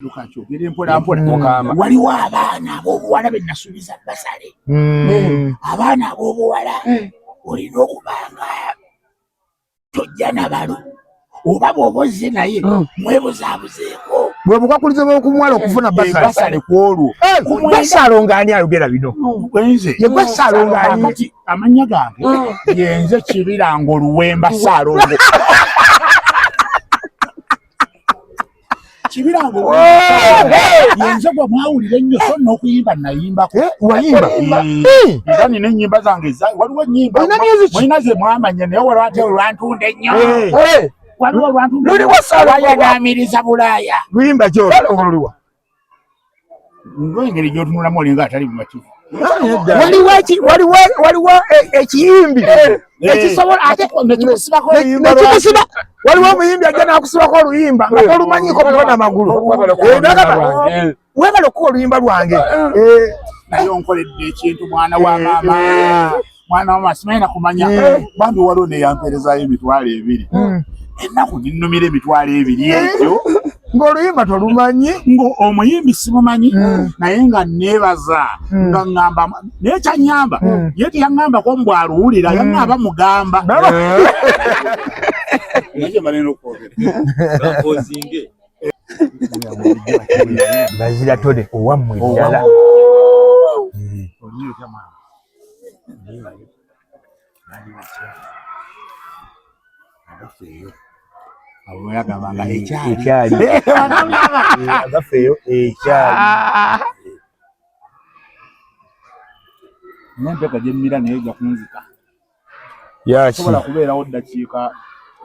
Lukacho gere mpola waliwo abaana b'obuwala be nasuubiza basale abaana b'obuwala olina okubanga tojja nabalo oba bw'oba ozze naye mwebuzaabuzeeko bwe bukakulizo bw'okumwala okufuna basale ku olwo basalo ng'ani ayogera bino ye basalo ng'ani kati amannya gange yenze Kibirango Luwemba Saalongo Kibirango yenze gwe mwawulira ennyo so n'okuyimba nayimbako wayimba era nina ennyimba zange waliwo ennyimba mulina ze mwamanya naye waliwo ate olwantunda ennyo waliwo olwantunda yanaamiriza Bulaaya luyimba kyoluliwa ng'engeri gy'otunulamu olinga atali mumativu waliwo ekiyimbi ekisobola ate nekikusiba waliwo omuyimbi ajja n'akusibako oluyimba nga tolumanyiko mutona amagulu webale okuwa oluyimba lwange naye onkoledde ekintu mwana wa maama simanyi nakumanya bambi waliwo neyampeerezaayo emitwalo 2 ennaku ginnumira emitwalo 2 egyo ng'oluyimba tolumanyi omuyimbi simumanyi naye nga neebaza nga ŋŋamba naye kyanyamba ye teyaŋŋambako mbu aluwulira yaŋŋamba mugamba bazira tole owammwe ddala abo yagambanga ekyali agafeeyo ekyali nempeka gyemmira naye ejja kunzika yaki sobola kubeerawo ddakiika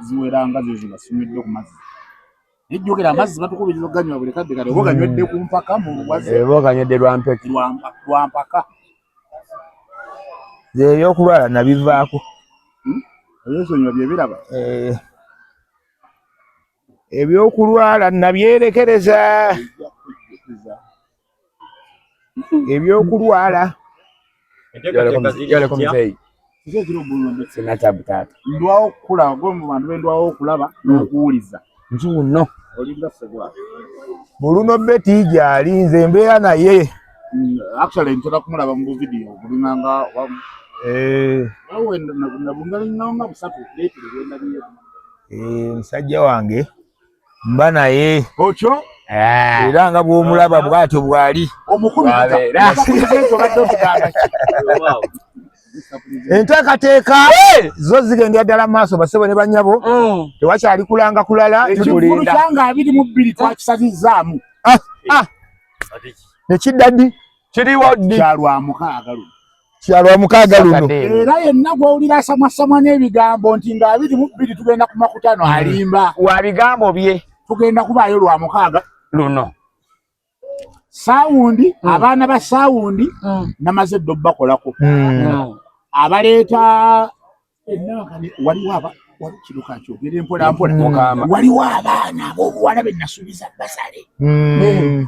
ziweranga zezo basumidde ku mazzi ejjogera amazzi batukubiriza oganywa buli kadde kati oba oganywedde ku mpaka mu lugwaze oba oganywedde lwampeke lwampaka ebyokulwala nabivaako ebisonyiwa byebiraba ebyokulwala nabyerekereza ebyokulwala ndwawo okukulaba gwe mu bantu bendwawo okulaba n'okuwuliza nzuuno buluno beti gyali nze mbeera naye actually ntera kumulaba mu video bulinganga nabungalinanga busatu musajja wange mba naye okyo era nga bw'omulaba bw'atyo bw'ali omukulu enteekateeka zo zigendera ddala mu maaso basebo ne bannyabo tewakyali kulanga kulala ekivulu kyanga 22 twakisazizzaamu nekidda ddi kiriwo ddi kyalwa mukaaga luno era yenna gw'owulira asamwasamwa n'ebigambo nti nga 22 tugenda ku makutano alimba wa bigambo bye tugenda kubaayo lwa mukaaga luno saawundi abaana ba saawundi namaze ddo bakolako abaleeta waliwo kiruka kyogere mpola waliwo abaana b'obuwala be nasuubiza basale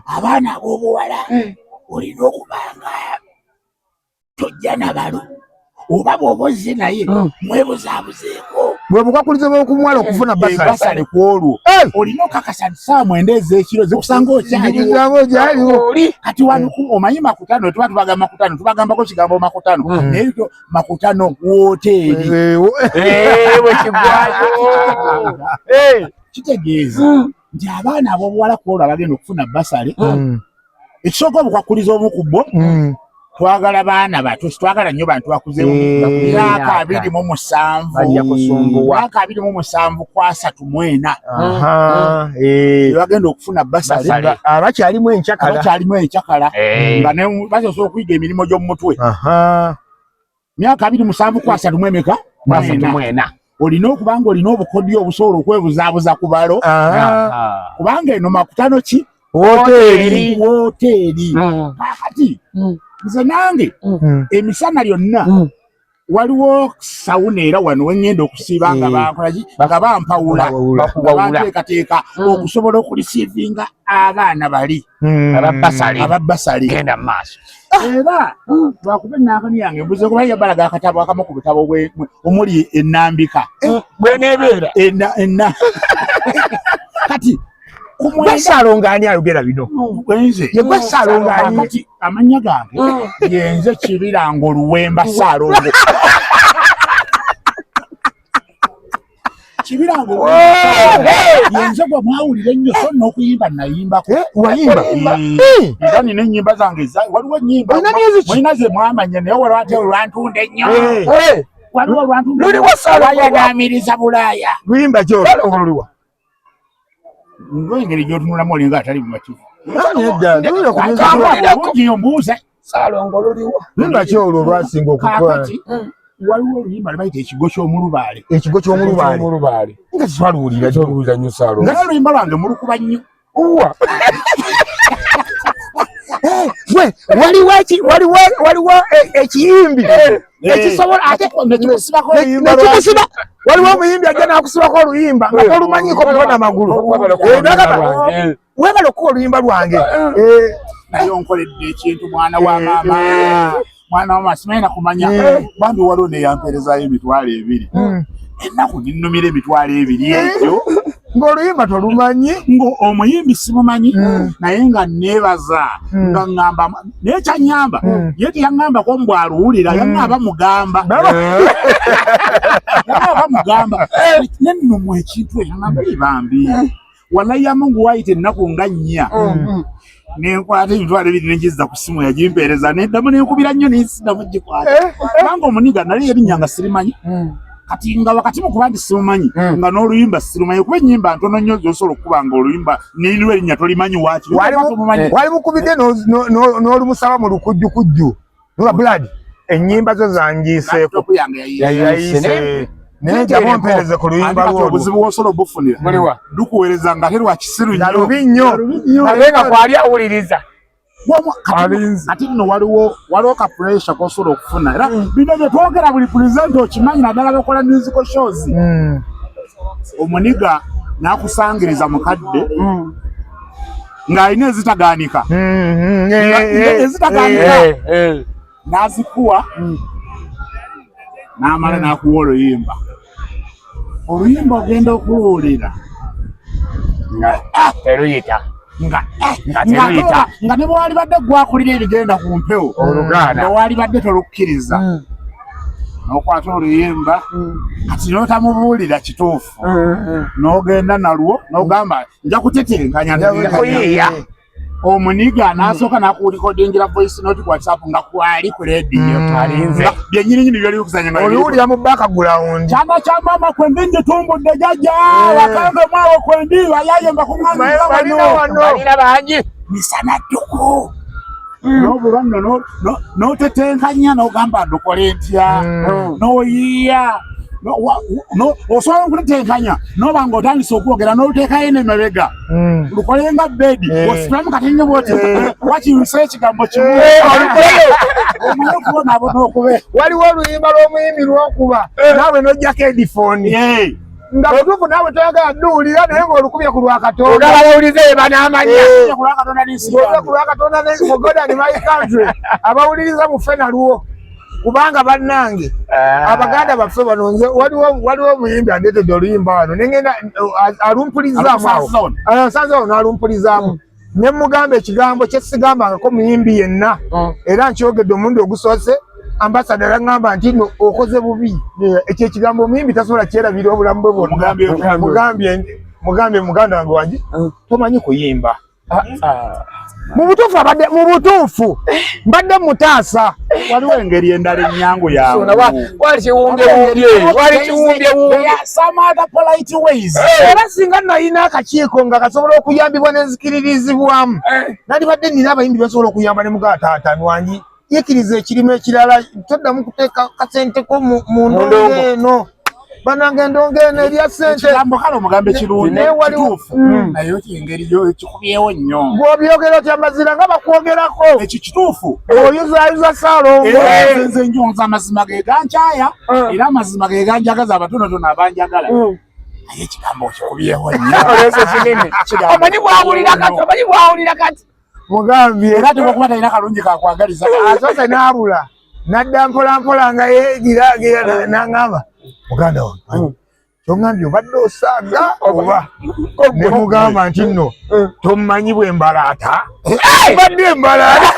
abaana b'obuwala olina okubanga tojja nabalo oba bw'oba ozze naye mwebuzaabuzeeko bwe bukakulizo bw'okumwala okufuna basale ku olwo olina okakasa saa 9 ez'ekiro zikusanga okyaliwo kati wano omanyi makutano tuba tubagamba makutano tubagambako kigambo makutano naye makutano woteeri wekigwayo kitegeeza nti abaana ab'obuwala ku olwo abagenda okufuna basale ekisooka obukakulizo omu ku bo twagala baana bato twagala nnyo bantu bakuze myaka 27 myaka 27 kwa 34 bagenda okufuna basale abakyalimu enkyakala nga basobola okuyiga emirimu gy'omu mutwe myaka 27 kwa 34 olina okubanga olina obukodyo obusobola okwebuzaabuza ku balo kubanga eno makutano ki woteeri kakati nze nange emisana lyonna waliwo sawuna era wano wengenda okusiiba nga bankolaki nga bampawula banteekateeka okusobola okulisiivinga abaana bali ababbasale genda maaso era lwakuba ennankani yange mbuze kuba yabalaga akatabo akamu ku butabo omuli ennambika bweneebeera kati Basalonga ani ayogera bino wenze ye basalonga ani kati amanya gange yenze Kibirango Luwemba Salongo Kibirango yenze gwa mwawulira nnyo so n'okuyimba nayimbako wayimba era nina ennyimba zange waliwo ennyimba mulina ze mwamanya naye waliwo ate olwantunda ennyo waliwo olwantunda wayagamiriza Bulaaya luyimba kyolongoluliwa ng'engeri gy'otunulamu olinga atali mu mativu mbuuza Salongoluliwa luyimba kyolwo lwasinga okukola waliwo oluyimba lwe bayita ekigo ky'omulubaale ekigo ky'omulubaale nga titwaluwulira kyoluwulira nnyo Salongo nga oluyimba lwange mulukuba nnyo waliwo ekiyimbi ekisobola ate nekikusibako waliwo omuyimbi ajja n'akusibako oluyimba nga tolumanyiko mutona magulu webala okuwa oluyimba lwange naye onkoledde ekintu mwana wa maama simanyi nakumanya bambi waliwo neyampeerezaayo emitwalo 2 ennaku ninnumira emitwalo 2 egyo ng'oluyimba tolumanyi omuyimbi simumanyi naye nga neebaza nga ŋŋamba naye kyanyamba ye teyaŋŋambako mbw aluwulira yaŋŋamba mugamba nennumu ekintu eyaŋŋamba ebambi wallahi ya Mungu waayita ennaku nga 4 nenkwata emitwalo 2 nengiza ku simu yagimpeereza neddamu nenkubira nnyo nensidamu gikwata kubanga omuniga nali erinnya nga sirimanyi kati nga wakati mukuba nti simumanyi nga n'oluyimba sirumanyi kuba ennyimba ntono nnyo zosobola okuba nga oluyimba niniwe erinnya tolimanyi waaki wali mukubidde n'olumusaba mu lukujjukujju noba Blood ennyimba zo zangiiseeko yayise nenjamu mpeereze ku luyimba lwolwo obuzibu bw'osobola obufunira lukuweereza nga ate lwa kisiru nnyo lubi nnyo naye nga kwali awuliriza ati nno waliwo ka pressure kosobola okufuna era bino bye twogera buli pulezidenti okimanyi naddala bakola musical shows omuniga n'akusangiriza mukadde ng'alina ezitagaanika n'azikuwa n'amala n'akuwa oluyimba ogenda okuwulira teruyita nga ne bwali badde gwakulira ebigenda ku mpewo oluganda wali badde tolukkiriza n'okwata oluyimba kati n'otamubuulira kituufu n'ogenda nalwo n'ogamba nja kutetenkanya kuyiiya omuniga n'asooka n'akulikodingira voice note ku WhatsApp nga kwali ku radio byennyininyini byali bikusanya oliwulira mu background kyama kya mama kwendi njitumbudde jjajja bakange mwawo kwendi bayayemba ku mwana balina bangi misana dduku n'obulwa nno n'otetenkanya n'ogamba ndukole ntya n'oyiiya osobola okutetenkanya n'oba ng'otandise okwogera n'oluteekayo n'emabega lukolenga bedi ositulamu katinye bwoti wakirusa ekigambo kimu omanyi okubona abo n'okube waliwo oluyimba lw'omuyimbi lw'okuba naawe n'ojjako edifooni nga butuufu naawe toyagala dduwulira naye ng'olukubye ku lwakatonda abawulize banamanya ku lwakatonda mu God and my country abawuliriza mufe nalwo kubanga bannange abaganda baffe banonze waliwo omuyimbi andetedde oluyimba wano nengenda alumpulizaamu awo nsanzewo n'alumpulizaamu ne mugamba ekigambo kyesigambangako muyimbi yenna era nkyogedde omulundi ogusoose ambasada yaŋŋamba nti no okoze bubi ekyo ekigambo omuyimbi tasobola kyerabira obulamu bwe bwonna mugambye muganda wange wange tomanyi kuyimba mu butuufu mbadde mutaasa waliwo engeri endala ennyangu yawe era singa nalina akakiiko nga kasobola okuyambibwa n'enzikiririzibwamu nandibadde nina abayimbi basobola okuyamba ne mugala taataani wangi yikiriza ekirimu ekirala toddamu kuteeka kasenteko mu ndongo eno banange ndongo eno erya sente kigambo kale omugambe kirungi kituufu naye engeri ekikubyewo nnyo bw'obyogera otya amazira nga bakwogerako ekyo kituufu oyuzayuza Salongo nze njonza amazima ge gankyaya era amazima ge ganjagaza abatonotono abanjagala naye ekigambo okikubyewo nnyo omanyi bwawulira kati mugambye era tebwokuba talina kalungi kakwagaliza asoose n'abula nadda mpolampola nga yegira n'aŋŋamba muganda wange kyongambye obadde osaaga oba ne mugamba nti nno tomanyi bwe mbalaata obadde embalaata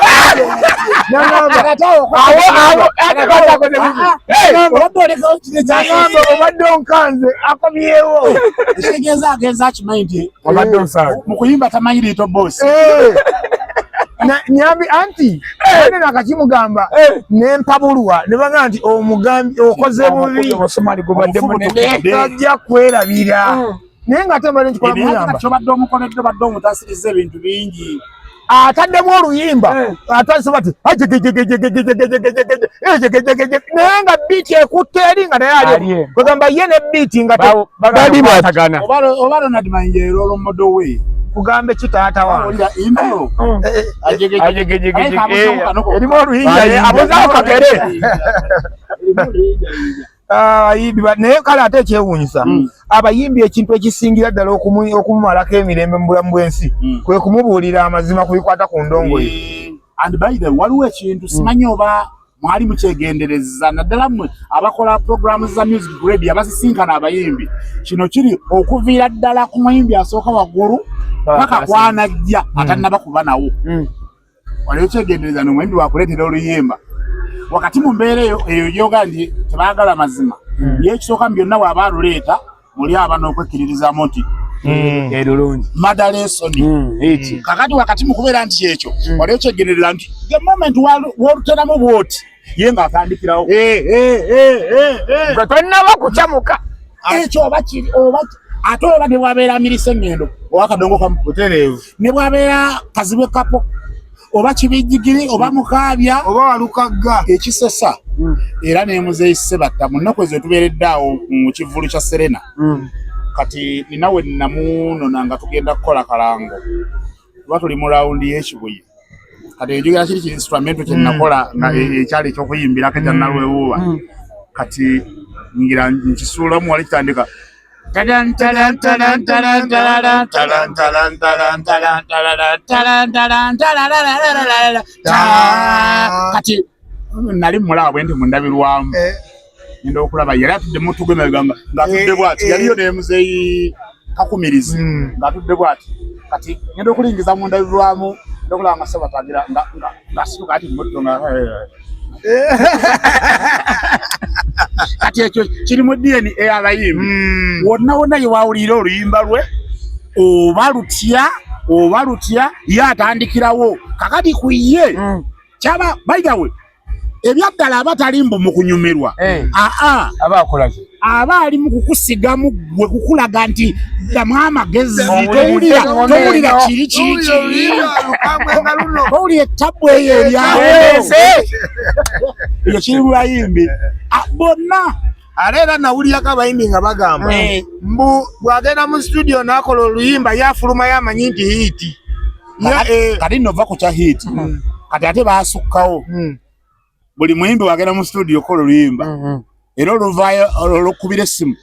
obadde onkanze akomyewo ekitegeeza agenza akimanyi nti obadde osaaga mu kuyimba tamanyi liito boosi nyambi anti ane nakakimugamba nempabulwa ne bagamba nti omugambi okoze bubi tajja kwerabira naye nga temale nkikola muyamba kyobadde omukoledde badde omutasiriza ebintu bingi ataddemu oluyimba atasoba ti naye nga biiti ekutte eri nga naye ali kwegamba ye ne biiti nga balimatagana oba Ronald Mayinja era olomodo we kugambe kitaata wange erimu oluyinja abozaawo kakere abayimbi naye kale ate ekyewuunyisa abayimbi ekintu ekisingira ddala okumumalako emirembe mu bulamu bw'ensi kwe kumubuulira amazima ku bikwata ku ndongoye. And by the way, waliwo ekintu simanyi oba mwali mukyegendereza naddala mmwe abakola programu za music grade abasisinkana abayimbi kino kiri okuviira ddala ku muyimbi asooka waggulu paka kwanajja atannaba kuba nawo waliwo kyegendereza nomuyimbi wakuleetera oluyimba wakati mu mbeera eyo gyoga nti tebaagala mazima ye ekisooka byonna bw'aba aluleeta muli aba n'okwekkiririzamu nti erulungi madalesoni kakati wakati mu kubeera nti ekyo waliwo kyegendereza nti the moment w'oluteramu bwoti ye ng'atandikirawo gwe tonnaba kukyamuka ekyo oba kiri oba ate oba ne bwabeera mirisa engendo oba kadongo kamu butereevu ne bwabeera kazibwe kapo oba kibijjigiri oba mukaabya oba walukagga ekisesa era nemuzeeyise batta mu nnaku ezo tubeeredde awo mu kivulu kya Serena kati ninawe namunona nga tugenda kukola kalango oba tuli mu lawundi y'ekibuye kati enjogera kiri ki instrumento kye nakola nga ekyali ekyokuyimbirako ekya Nalwebuuba kati ngira nkisuulamu wali kitandika tadan tadan tadan tadan tadan tadan tadan tadan tadan tadan tadan tadan kati nali mulaba bwe ndi mu ndabirwamu ngenda okulaba yali atudde mu tugwe ng'atudde bw'ati yaliyo ne muzeeyi kakumirizi ng'atudde bw'ati kati ngenda okulingiza mu ndabirwamu ndokulaba nga Ssebatagira ng'asituka ati mmoto nga kati ekyo kiri mu DNA ey'abayimbi wonna wonna ye wawulira oluyimba lwe oba lutya ye atandikirawo kakati ku ye kyaba bayigawe ebyaddala abatalimbo mu kunyumirwa aba ali mu kukusigamu gwe kukulaga nti damu amagezi towulira kiri towulira ettabu eyo eryawo ekyo kiri mu bayimbi bonna ate era nawulirako abayimbi nga bagamba mbu bw'agenda mu studio n'akola oluyimba yafulumayo amanyi nti hiiti kati nno va ku kya hiiti kati ate baasukkawo buli muyimbi wagenda mu studio kola oluyimba era oluvaayo olukubira essimu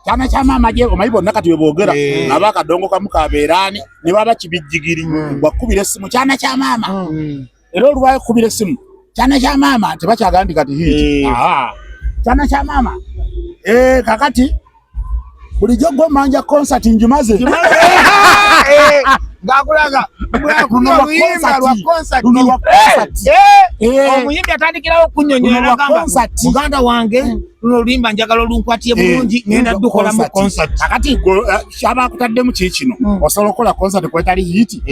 kyana kya maama gye omanyi bonna kati bweboogera aba akadongo kamu kabeeraani ne baba kibijjigiri wakubira essimu kyana kya maama era oluvaayo okukubira essimu kyana kya maama tebakyagala nti kati hiiti kyana kya maama kakati bulijjo gw'omanja concert njumaze ngakulaga luno lwa concert omuyimbi atandikirawo okunyonyola agamba muganda wange luno oluyimba njagala olunkwatiye bulungi ngenda ddukola mu concert kakati kyaba akutaddemu kikino osobola okukola concert kwetali hiiti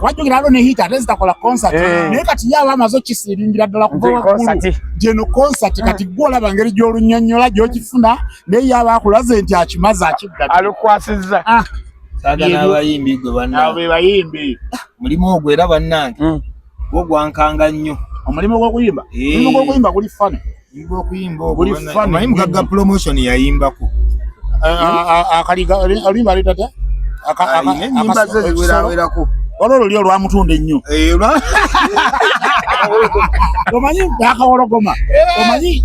wajjukira alo ne hiiti ate zitakola concert naye kati yaaba amaze okisiringira ddala kuva waggulu gyeno concert kati gwe olaba ngeri gy'olunyonyola gy'okifuna naye yaaba akulaze nti akimaze akidda alukwasizza sagala abayimbi gwe bannaabe bayimbi mulimu ogwo era bannange gwo gwankanga nnyo omulimu gw'okuyimba omulimu gw'okuyimba guli fani guli fani omanyi mugagga promotion yayimbako akaliga oluyimba alitata enyimba ze ziwerawerako olwo luli olwamutunda ennyo omanyi akawologoma omanyi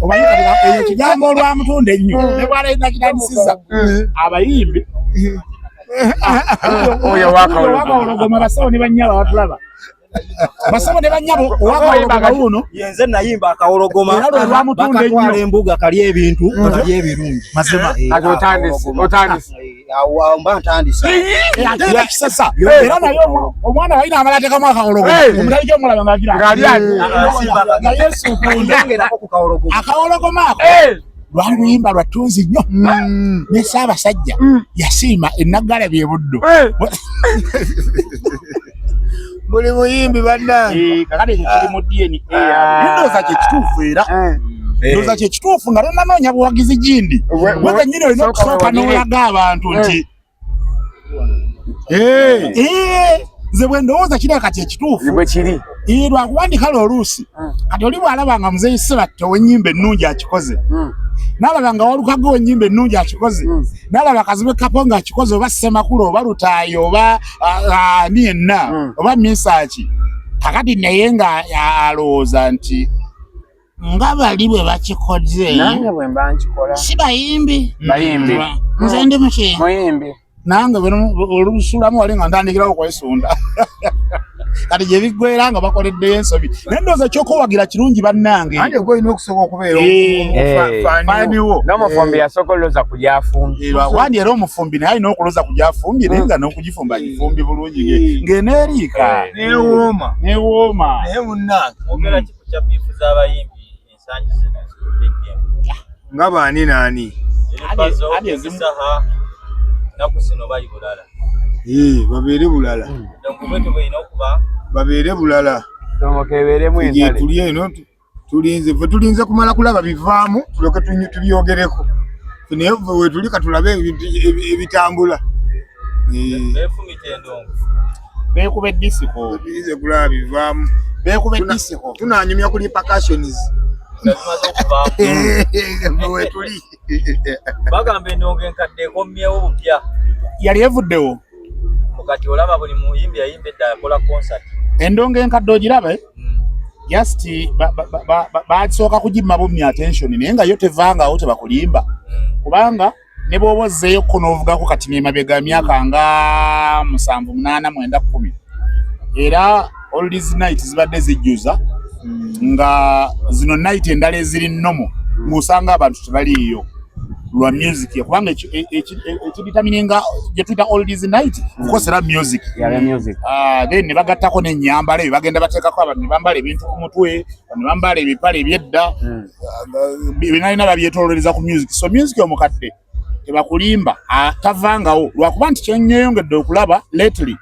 eyo kigambo olwamutunda ennyo ne bwalainakitandisiza abayimbi oyo wakawologoma basawo ne bannyaba batulaba basabo ne banyabo owaka uno yenze nayimba akawologoma bakatwala embuga kali ebintu kali ebirungi mazima otandise awo mba ntandise ate kisasa era nayo omwana walina amalate mu akawologoma omutali kyo mulaba ngagira nga Yesu kundengera ko kukawologoma akawologoma lwali luyimba lwatunzi nnyo ne Ssaabasajja yasiima enaggala bye buddo buli muyimbi bannange kakati kiri mu DNA ndooza kyekituufu era ndooza kyekituufu nga tonanoonya buwagizi gindi we kennyini olina okusooka n'olaga abantu nti nze bwe ndowooza kiri kati ekituufu lwakuwandika oluusi kati oli bw'alaba nga muzeeyi Sebatta ow'ennyimba ennungi akikoze n'alaba nga Walukaga ow'ennyimba ennungi akikoze n'alaba Kazibe Kapo nga akikoze oba Ssemakulu oba Lutaayi oba ani yenna oba Misaaki kakati naye nga alowooza nti nga bali bwe bakikoze nange bwe mba nkikola si bayimbi nze ndi muyimbi nange olusulamu wali nga ntandikirawo kwesunda kati gye biggwera nga bakoleddeyo ensobi naye ndowooza ekyokuwagira kirungi bannange ate gwe olina okusobola okubeera faaniwo n'omufumbi yasooka olooza ku gy'afumbye wandi era omufumbi naye alina okulooza ku gy'afumbye naye nga n'okugifumba agifumbi bulungi ng'eneeriika neewooma naye munnange ogera kiku kya biifu z'abayimbi ensangi zino nga baani naani ezisaha naku zino bali bulala babeere bulala donkubetu bweyina okuba babeere bulala tomokeberemu entale tuli eno tulinze kumala kulaba bivaamu tuloke tubyogereko naye we tuli katulabe ebitambula befumita endongo beekuba eddisiko tulinze kulaba bivaamu beekuba eddisiko tunanyumya ku repercussions zimaze okuvaamu we tuli bagamba endongo enkadde ekomyewo bupya yali evuddewo kati olaba buli muyimbi yayimba edda akola concert endongo enkadde ogirabe just basooka kugimma bummi attention naye nga yo tevangawo tebakulimba kubanga ne bw'oba ozzeeyokko n'ovugako kati n'emabega myaka nga 7, 8, 9, 10 era all these night zibadde zijjuza nga zino night endala eziri nnomo ng'osanga abantu tebaliiyo lwa music kubanga ekiditamininga gye tuyita all these night kukosera music then ne bagattako n'ennyambala ebyo bagenda bateekako abantu ne bambala ebintu ku mutwe ne bambala ebipale ebyedda binalina babyetoololeza ku music so music omukadde tebakulimba tavangawo lwakuba nti kyenyeyongedde okulaba lately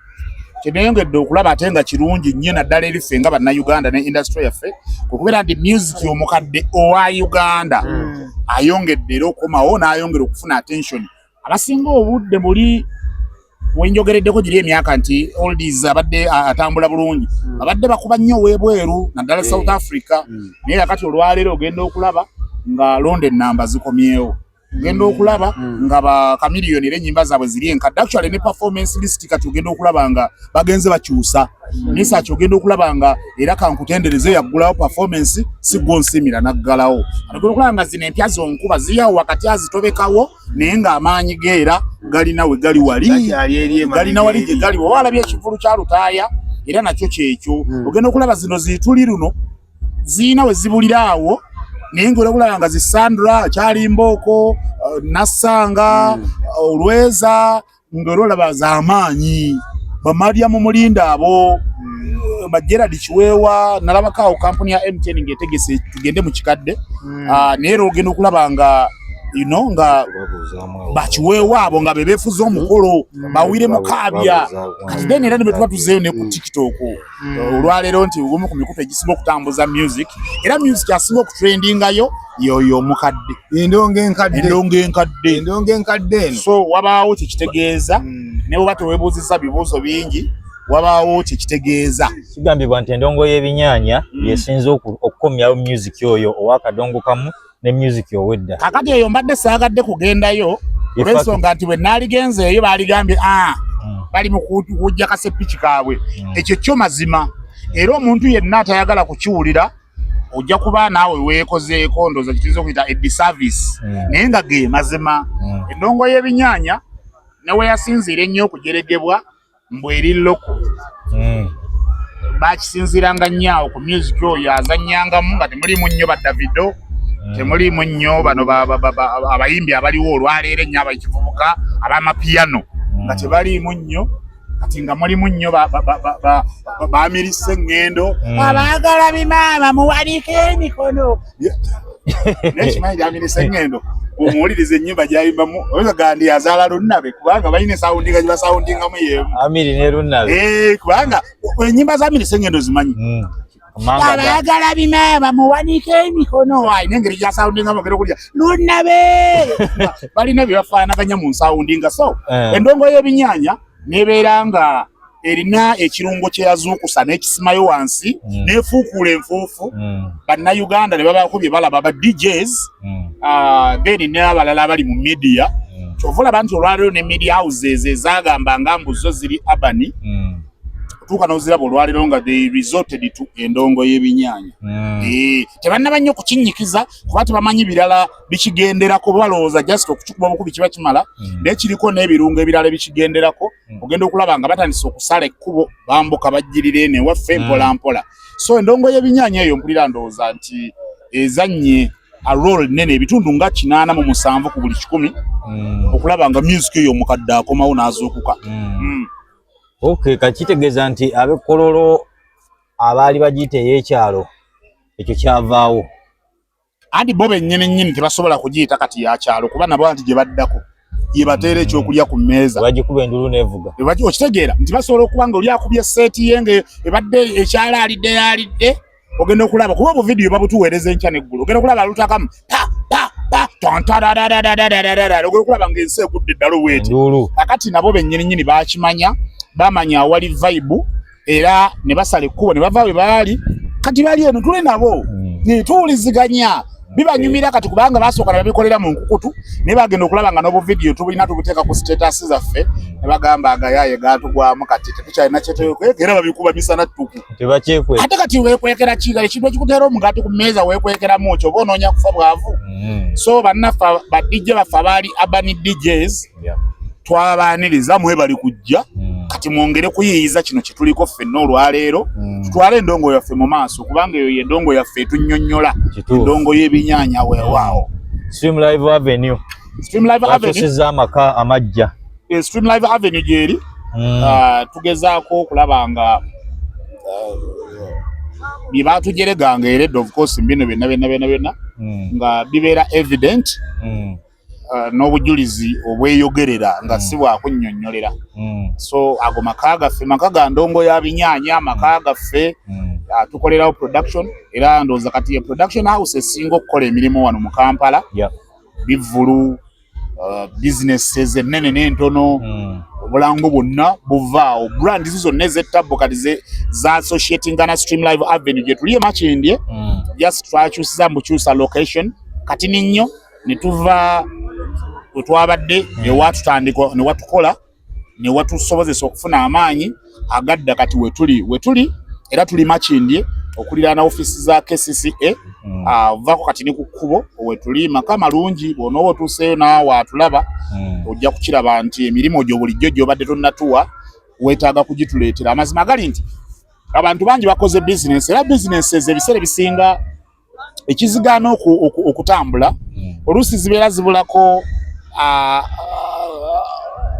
kyeneyongedde okulaba ate nga kirungi nnyo naddala erife nga bannayuganda ne industry yaffe okubeera nti music omukadde owa Uganda ayongedde era okomawo n'ayongera okufuna attention abasinga obudde buli wenjogereddeko giri emyaka nti oldies abadde atambula bulungi abadde bakuba nnyo webweru naddala South Africa naye akati olwaleero ogenda okulaba nga London namba zikomyewo ogenda okulaba nga ba Chameleone era ennyimba zaabwe ziri enkadde actually ne performance list kati ogenda okulaba nga bagenze bakyusa Misaaki ogenda okulaba nga era kankutendereze yaggulawo performance si gonsimira naggalawo ogenda okulaba nga zino empya zonkuba ziyawo wakati azitobekawo naye ng'amaanyi geera galina we gali wali galina wali gye gali walabye ekivulu kya Lutaaya era nakyo kyekyo ogenda okulaba zino ziituli luno ziina we zibulira awo naye ng'olabulaba nga zisandra Kyalimbooko Nassanga Olweza ng'olaba z'amaanyi Bamadiamu Mulinda abo Gerard Kiweewa nalabakaawo kampuni ya MTN ng'etegese tugende mu kikadde naye ogenda okulaba nga nga bakiweewa abo nga bebeefuza omukolo bawire mukaabya kati then era ne bwe tuba tuzeeyo ne ku TikTok olwaleero nti gumu ku mikutu egisinga okutambuza music era music asinga okutrendingayo yoyo omukadde endongo enkadde eno so wabaawo kyekitegeeza ne bw'oba teweebuuzizza bibuuzo bingi wabaawo kyekitegeeza kigambibwa nti endongo y'ebinyaanya yesinza okukomyawo music oyo ow'akadongo kamu ne music owedda kakati eyo mbadde saagadde kugendayo olw'ensonga nti bwe naaligenzeeyo baaligambye bali mu kujja kasepiki kaabwe ekyo kyo mazima era omuntu yenna atayagala kukiwulira ojja kuba naawe weekozeeko ndooza kituyinza okuyita ediservice naye nga ge mazima endongo y'ebinyaanya ne we yasinziira ennyo okujeregebwa mbw eri loko bakisinziranga nnyo ku music oyo azannyangamu nga temulimu nnyo ba Davido temulimu nnyo bano abayimbi abaliwo olwaleero ennyo abakivubuka ab'amapiano nga tebalimu nnyo kati nga mulimu nnyo baamirise eŋŋendo abaagala bimaama muwanike emikono nekimanyi gyamirise eŋŋendo omuwuliriza ennyimba gyayimbamu oyagandi azaala Lunnabe kubanga balina esawundinga gye basawundingamu yeemu Amiri ne Lunnabe kubanga ennyimba zamirise eŋŋendo zimanyi abaagala bimaama muwanike emikono n'engeri gyasawundingamu ogera okulya Lunnabe balina bye bafaanaganya mu nsawundinga so endongo y'ebinyaanya nebeera nga erina ekirungo kye yazuukusa n'ekisimayo wansi n'efuukuula enfuufu bannayuganda ne babaako bye balaba ba DJs then n'abalala abali mu media kyova olaba nti olwaleero ne media houses ezagamba nga mbuzo ziri urban tuuka n'oziraba olwaleero nga they resorted to endongo y'ebinyaanya tebannaba nnyo kukinnyikiza kuba tebamanyi birala bikigenderako balowooza just okukikuba obukubi kiba kimala naye kiriko n'ebirungo ebirala bikigenderako ogenda okulaba nga batandise okusala ekkubo bambuka bajjirira eno ewaffe mpola mpola so endongo y'ebinyaanya eyo mpulira ndowooza nti ezannye a role nene ebitundu nga 87 ku buli 100 okulaba nga music eyo omukadde akomawo n'azuukuka. Okay, kakitegeeza nti abekololo abaali bagiyita ey'ekyalo ekyo kyavaawo andi bo bennyini tebasobola kugiyita kati yakyalo kuba nabo nti gye baddako ye bateera ekyokulya ku mmeeza bagikuba endulu n'evuga okitegeera nti basobola okuba nga oli akubye seeti ye nga ebadde ekyalo alidde ogenda okulaba kuba obuvidiyo babutuweereza enkya n'eggulu ogenda okulaba alutakamu ogenda okulaba ng'ensi egudde eddalo weeti kakati nabo bennyini bakimanya bamanya awali vibe era ne basala ekkubo ne bava we baali kati bali eno tule nabo netuwuliziganya bibanyumira kati kubanga basooka ne babikolera mu nkukutu ne bagenda okulaba nga n'obu vidiyo tubulina tubuteeka ku status zaffe ne bagamba agayaye gaatugwamu kati tetukyalina kyetekwekera babikuba misana ttuku ate kati weekwekera kiga ekintu ekikuteera omugaati ku mmeeza weekwekeramu ekyo oba onoonya kufa bwavu so bannaffe ba DJ baffe abaali urban DJs twabaaniriza mwebali kujja kati mwongere kuyiyiza kino kituliko ffenna olwaleero tutwale endongo yaffe mu maaso kubanga eyo endongo yaffe etunnyonnyola endongo y'ebinyaanya weewaawo. Stream Live Avenue watoseza amaka amajja Stream Live Avenue gyeri tugezaako okulaba nga bye baatujereganga eredde of course mbino byonna nga bibeera evident n'obujulizi obweyogerera nga si bwakunnyonnyolera so ago maka gaffe maka ga ndongo ya binyaanya maka gaffe tukolerawo production era ndowooza kati ye production house esinga okukola emirimu wano mu Kampala bivulu businesses ennene n'entono obulango bwonna buvaawo brand zonna ez'ettabbo kati za associatinga na Stream Live Avenue gye tuli e Makindye just twakyusiza mbukyusa location kati ninnyo ne tuva wetwabadde ewatutandika ne watukola ne watusobozesa okufuna amaanyi agadda kati wetuli era tuli Makindye okuliraana ofisi za KCCA vaako kati ne ku kkubo wetuli maka malungi bw'onooba otuuseeyo naawe atulaba ojja kukiraba nti emirimu gyo bulijjo gy'obadde tonnatuwa weetaaga kugituleetera amazima gali nti abantu bangi bakoze bizinesi era bizinesi ebiseera bisinga ekizigaana okutambula oluusi zibeera zibulako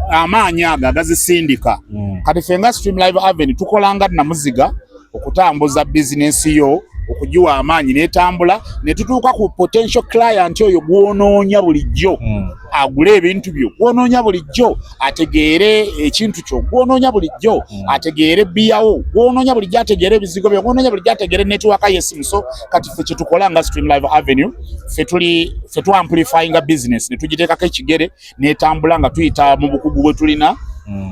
amaanyi ago agazisindika kati ffe nga Stream Live Avenue tukolanga namuziga okutambuza bizinesi yo okugiwa amaanyi n'etambula ne tutuuka ku potential client oyo gw'onoonya bulijjo agule ebintu byo gw'onoonya bulijjo ategeere ekintu kyo gw'onoonya bulijjo ategeere bbiyawo gw'onoonya bulijjo ategeere ebizigo byo gw'onoonya bulijjo ategeere netiwaka y'essimu so kati ffe kye tukola nga Stream Live Avenue ffe tu amplifyinga business ne tugiteekako ekigere n'etambula nga tuyita mu bukugu bwe tulina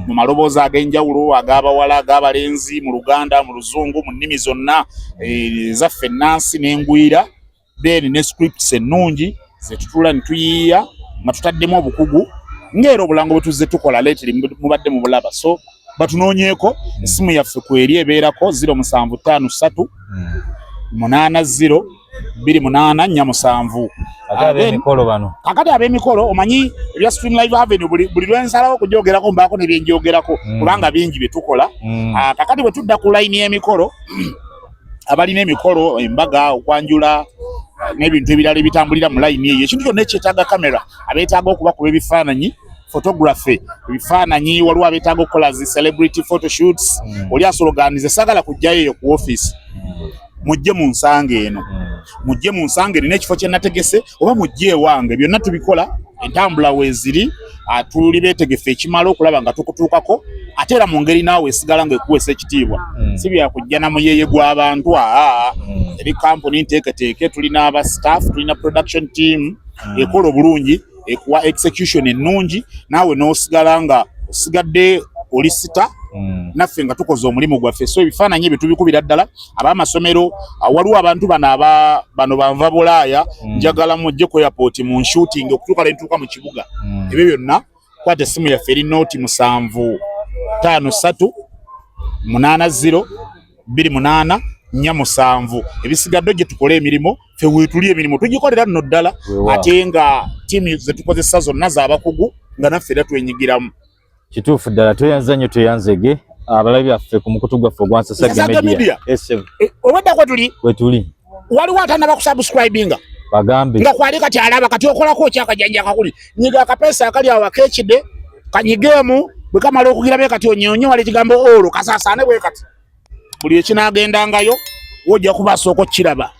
mu maloboozi ag'enjawulo ag'abawala ag'abalenzi mu Luganda mu Luzungu mu nnimi zonna ezaffe ennansi n'engwira then ne scripts ennungi ze tutula ne tuyiiya nga tutaddemu obukugu ng'era obulango bwe tuzze tukola lately mubadde mu bulaba so batunoonyeeko essimu yaffe kweri ebeerako 0753 80 2847 ab'emikolo bano kakati ab'emikolo omanyi ebya Stream Live Avenue buli lwensalawo kujogerako mbaako ne byenjogerako kubanga bingi byetukola kakati bwe tudda ku line y'emikolo abalina emikolo embaga okwanjula n'ebintu ebirala ebitambulira mu line eyo ekintu kyonna ekyetaaga kamera abeetaaga okubakuba ebifaananyi photography ebifaananyi waliwo abeetaaga okukola zi celebrity photoshoots oli asologanize sagala kujjayo eyo ku office mujje mu nsange eno n'ekifo kye nategese oba mujje ewange byonna tubikola entambula weeziri tuli beetegefu ekimala okulaba nga tukutuukako ate era mu ngeri naawe esigala ng'ekuweesa ekitiibwa si byakujja na muyeeye gw'abantu eri kampuni nteeketeeke tulina aba staff tulina production team ekola obulungi ekuwa execution ennungi naawe n'osigala nga osigadde oli sita naffe nga tukoze omulimu gwaffe so ebifaananyi ebyo tubikubira ddala ab'amasomero waliwo abantu bano banva Bulaaya njagala mujje ku airport mu nshooting okutuuka lentuuka mu kibuga ebyo byonna kwata essimu yaffe eri nooti 753802847 ebisigadde gye tukole emirimu ffe weetuli emirimu tugikolera nno ddala ate nga tiimu ze tukozesa zonna z'abakugu nga naffe era twenyigiramu kituufu ddala tweyanza nnyo tweyanzege abalabi baffe ku mukutu gwaffe ogwansasage media obwedda kwetuli waliwo atanaba kusubscribinga bagambe nga kwali kati alaba kati okolako kyakajanja kakuli nyiga akapeesa akali awo akekide kanyigeemu bwe kamala okugirabe kati onyonyo wali ekigambo olo kasaasaane bwe kati buli ekinaagendangayo wojja kuba asooka okukiraba